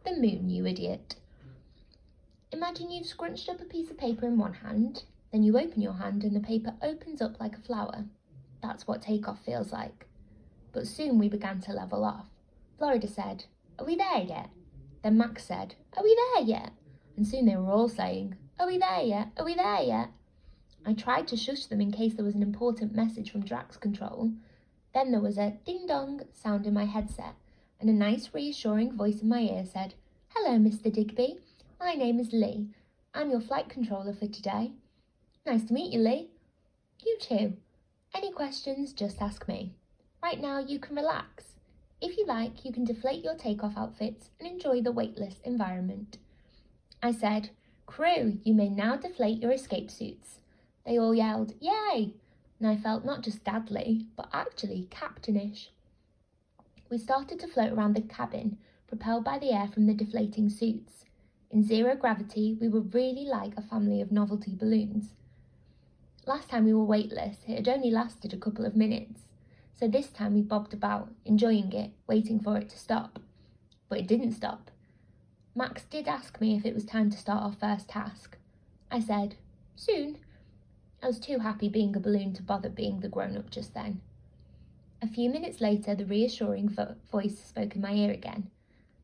the moon, you idiot. Imagine you've scrunched up a piece of paper in one hand, then you open your hand and the paper opens up like a flower. That's what takeoff feels like. But soon we began to level off. Florida said, "Are we there yet?" Then Max said, "Are we there yet?" And soon they were all saying, "Are we there yet? Are we there yet?" I tried to shush them in case there was an important message from Drax Control. Then there was a ding-dong sound in my headset, and a nice reassuring voice in my ear said, "Hello, Mr. Digby. My name is Lee. I'm your flight controller for today." "Nice to meet you, Lee." "You too. Any questions, just ask me. Right now you can relax. If you like, you can deflate your takeoff outfits and enjoy the weightless environment." I said, "Crew, you may now deflate your escape suits." They all yelled, "Yay!" And I felt not just dadly, but actually captainish. We started to float around the cabin, propelled by the air from the deflating suits. In zero gravity, we were really like a family of novelty balloons. Last time we were weightless, it had only lasted a couple of minutes. So this time we bobbed about, enjoying it, waiting for it to stop. But it didn't stop. Max did ask me if it was time to start our first task. I said, "Soon." I was too happy being a balloon to bother being the grown-up just then. A few minutes later, the reassuring voice spoke in my ear again.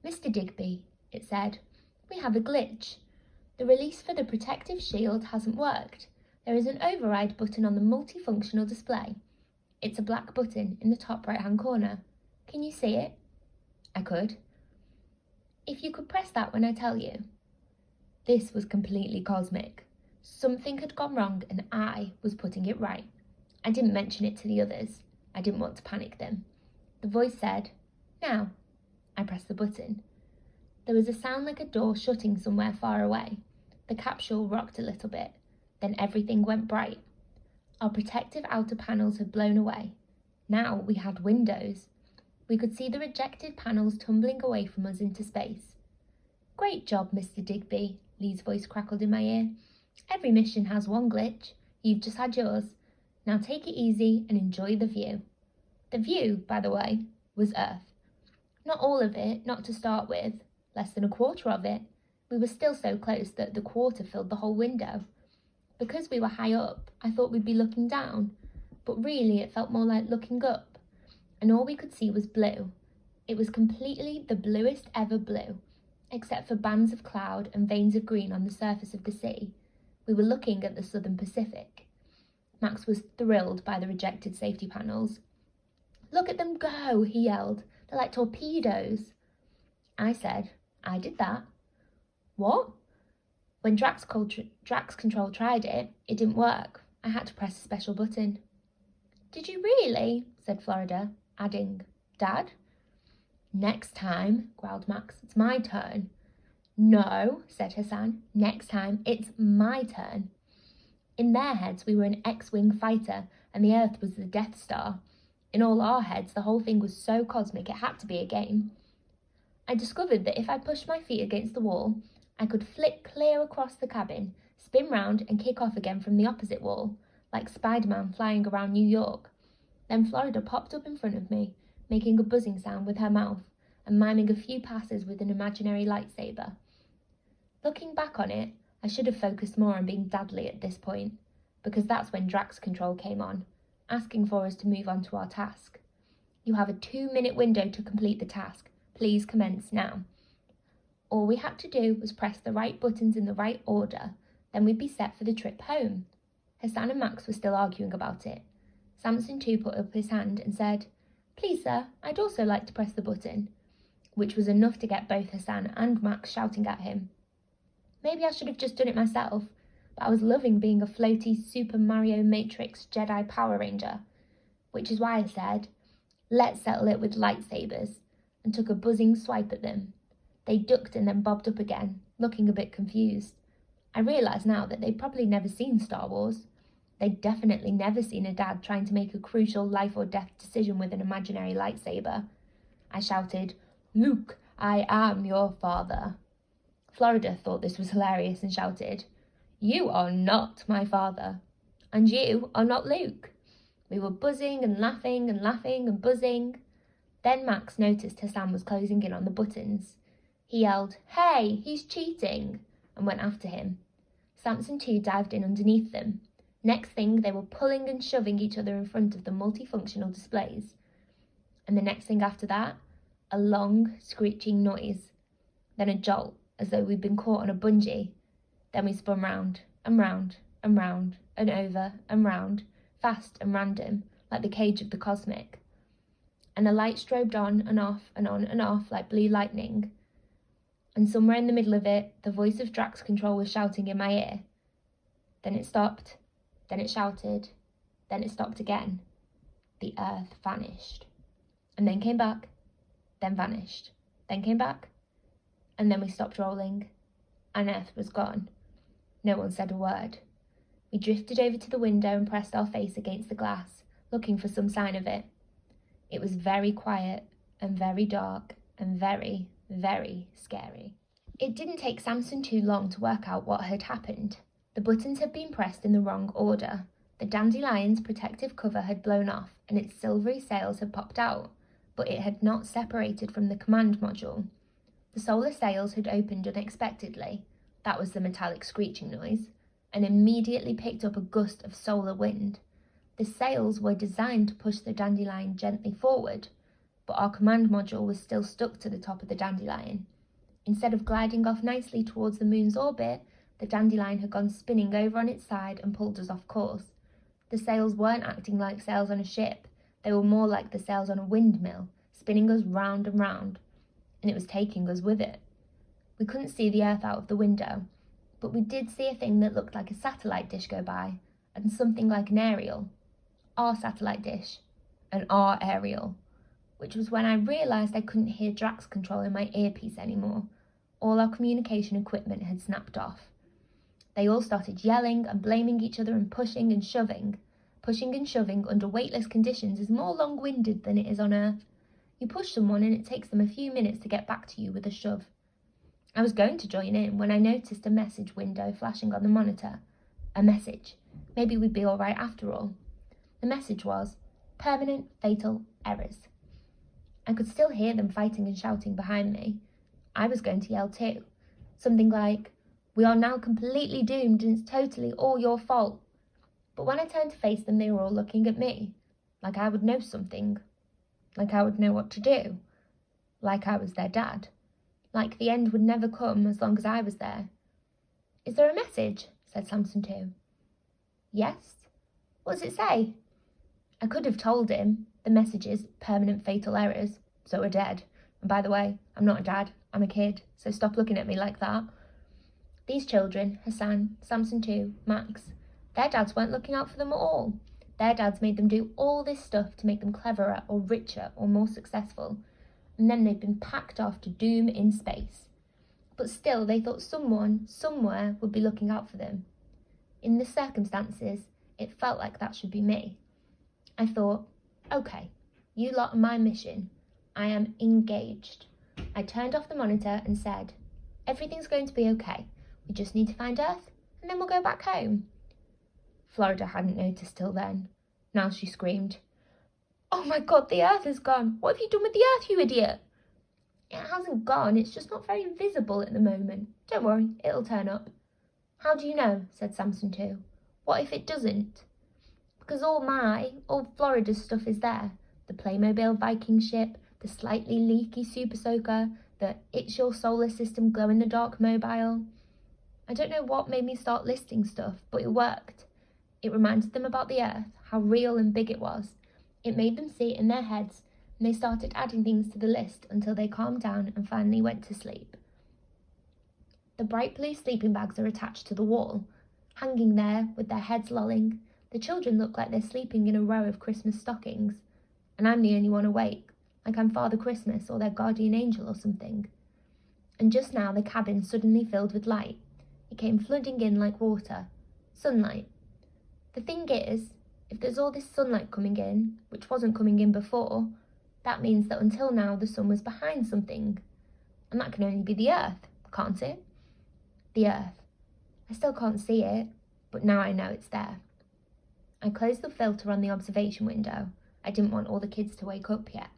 "Mr. Digby," it said, "we have a glitch. The release for the protective shield hasn't worked. There is an override button on the multifunctional display. It's a black button in the top right-hand corner. Can you see it?" I could. "If you could press that when I tell you." This was completely cosmic. Something had gone wrong and I was putting it right. I didn't mention it to the others. I didn't want to panic them. The voice said, "Now." I pressed the button. There was a sound like a door shutting somewhere far away. The capsule rocked a little bit. Then everything went bright. Our protective outer panels had blown away. Now we had windows. We could see the rejected panels tumbling away from us into space. "Great job, Mr. Digby," Lee's voice crackled in my ear. "Every mission has one glitch. You've just had yours. Now take it easy and enjoy the view." The view, by the way, was Earth. Not all of it, not to start with. Less than a quarter of it. We were still so close that the quarter filled the whole window. Because we were high up, I thought we'd be looking down, but really it felt more like looking up. And all we could see was blue. It was completely the bluest ever blue, except for bands of cloud and veins of green on the surface of the sea. We were looking at the southern Pacific. Max was thrilled by the rejected safety panels. "Look at them go," he yelled. "They're like torpedoes." I said, "I did that." "What?" "When Drax Control tried it, it didn't work. I had to press a special button." "Did you really?" said Florida, adding, "Dad?" "Next time," growled Max, "it's my turn." "No," said Hassan, "next time it's my turn." In their heads, we were an X-Wing fighter and the Earth was the Death Star. In all our heads, the whole thing was so cosmic it had to be a game. I discovered that if I pushed my feet against the wall, I could flick clear across the cabin, spin round and kick off again from the opposite wall, like Spider-Man flying around New York. Then Florida popped up in front of me, making a buzzing sound with her mouth and miming a few passes with an imaginary lightsaber. Looking back on it, I should have focused more on being dadly at this point, because that's when Drax Control came on, asking for us to move on to our task. "You have a 2-minute window to complete the task. Please commence now." All we had to do was press the right buttons in the right order, then we'd be set for the trip home. Hassan and Max were still arguing about it. Samson too put up his hand and said, "Please sir, I'd also like to press the button," which was enough to get both Hassan and Max shouting at him. Maybe I should have just done it myself, but I was loving being a floaty Super Mario Matrix Jedi Power Ranger, which is why I said, "Let's settle it with lightsabers," and took a buzzing swipe at them. They ducked and then bobbed up again, looking a bit confused. I realise now that they'd probably never seen Star Wars. They'd definitely never seen a dad trying to make a crucial life or death decision with an imaginary lightsaber. I shouted, "Luke, I am your father." Florida thought this was hilarious and shouted, "You are not my father, and you are not Luke." We were buzzing and laughing and buzzing. Then Max noticed Hassan was closing in on the buttons. He yelled, "Hey, he's cheating," and went after him. Samson too dived in underneath them. Next thing, they were pulling and shoving each other in front of the multifunctional displays. And the next thing after that, a long, screeching noise. Then a jolt, as though we'd been caught on a bungee. Then we spun round, and round, and round, and over, and round, fast and random, like the cage of the cosmic. And the light strobed on and off and on and off like blue lightning. And somewhere in the middle of it, the voice of Drax Control was shouting in my ear. Then it stopped, then it shouted, then it stopped again. The earth vanished. And then came back, then vanished, then came back, and then we stopped rolling, and earth was gone. No one said a word. We drifted over to the window and pressed our face against the glass, looking for some sign of it. It was very quiet and very dark and very, very scary. It didn't take Samson too long to work out what had happened. The buttons had been pressed in the wrong order. The dandelion's protective cover had blown off and its silvery sails had popped out, but it had not separated from the command module. The solar sails had opened unexpectedly, that was the metallic screeching noise, and immediately picked up a gust of solar wind. The sails were designed to push the dandelion gently forward, but our command module was still stuck to the top of the dandelion. Instead of gliding off nicely towards the moon's orbit, the dandelion had gone spinning over on its side and pulled us off course. The sails weren't acting like sails on a ship, they were more like the sails on a windmill, spinning us round and round, and it was taking us with it. We couldn't see the earth out of the window, but we did see a thing that looked like a satellite dish go by, and something like an aerial. Our satellite dish, and our aerial, which was when I realised I couldn't hear Drax Control in my earpiece anymore. All our communication equipment had snapped off. They all started yelling and blaming each other and pushing and shoving. Pushing and shoving under weightless conditions is more long-winded than it is on Earth. You push someone and it takes them a few minutes to get back to you with a shove. I was going to join in when I noticed a message window flashing on the monitor. A message. Maybe we'd be all right after all. The message was, "Permanent fatal errors." I could still hear them fighting and shouting behind me. I was going to yell too. Something like, "We are now completely doomed and it's totally all your fault." But when I turned to face them, they were all looking at me, like I would know something, like I would know what to do, like I was their dad, like the end would never come as long as I was there. "Is there a message?" said Samson too. "Yes." "What does it say?" I could have told him. The message is permanent fatal errors, so we're dead. And by the way, I'm not a dad, I'm a kid, so stop looking at me like that. These children, Hassan, Samson too, Max, their dads weren't looking out for them at all. Their dads made them do all this stuff to make them cleverer or richer or more successful, and then they've been packed off to doom in space. But still, they thought someone, somewhere, would be looking out for them. In the circumstances, it felt like that should be me. I thought, okay, you lot are my mission. I am engaged. I turned off the monitor and said, "Everything's going to be okay. We just need to find Earth, and then we'll go back home." Florida hadn't noticed till then. Now she screamed, "Oh my God, the Earth is gone. What have you done with the Earth, you idiot?" "It hasn't gone, it's just not very visible at the moment. Don't worry, it'll turn up." "How do you know?" said Samson too. "What if it doesn't?" "Because all Florida's stuff is there. The Playmobil Viking ship, the slightly leaky Super Soaker, the It's Your Solar System glow-in-the-dark mobile." I don't know what made me start listing stuff, but it worked. It reminded them about the Earth, how real and big it was. It made them see it in their heads, and they started adding things to the list until they calmed down and finally went to sleep. The bright blue sleeping bags are attached to the wall, hanging there with their heads lolling. The children look like they're sleeping in a row of Christmas stockings, and I'm the only one awake, like I'm Father Christmas or their guardian angel or something. And just now the cabin suddenly filled with light. It came flooding in like water. Sunlight. The thing is, if there's all this sunlight coming in, which wasn't coming in before, that means that until now the sun was behind something. And that can only be the Earth, can't it? The Earth. I still can't see it, but now I know it's there. I closed the filter on the observation window. I didn't want all the kids to wake up yet.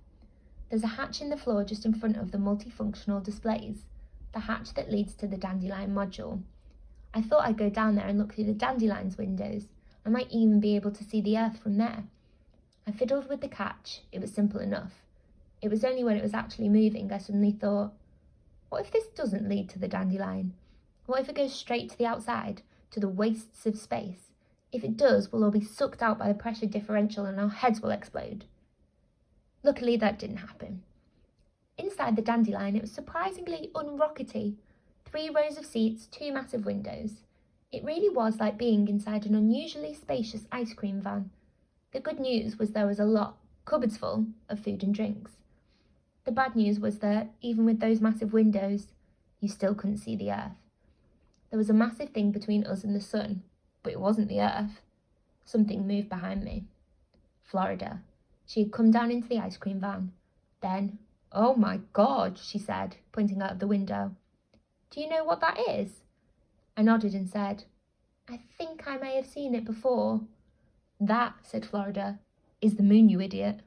There's a hatch in the floor just in front of the multifunctional displays. the hatch that leads to the dandelion module. I thought I'd go down there and look through the dandelion's windows. I might even be able to see the earth from there. I fiddled with the catch. It was simple enough. It was only when it was actually moving I suddenly thought, what if this doesn't lead to the dandelion? What if it goes straight to the outside, to the wastes of space? If it does, we'll all be sucked out by the pressure differential and our heads will explode. Luckily, that didn't happen. Inside the dandelion, it was surprisingly unrockety. 3 rows of seats, 2 massive windows. It really was like being inside an unusually spacious ice cream van. The good news was there was a lot, cupboards full, of food and drinks. The bad news was that, even with those massive windows, you still couldn't see the earth. There was a massive thing between us and the sun, but it wasn't the earth. Something moved behind me. Florida. She had come down into the ice cream van. Then, "Oh my God," she said, pointing out of the window. "Do you know what that is?" I nodded and said, "I think I may have seen it before." "That," said Florida, "is the moon, you idiot."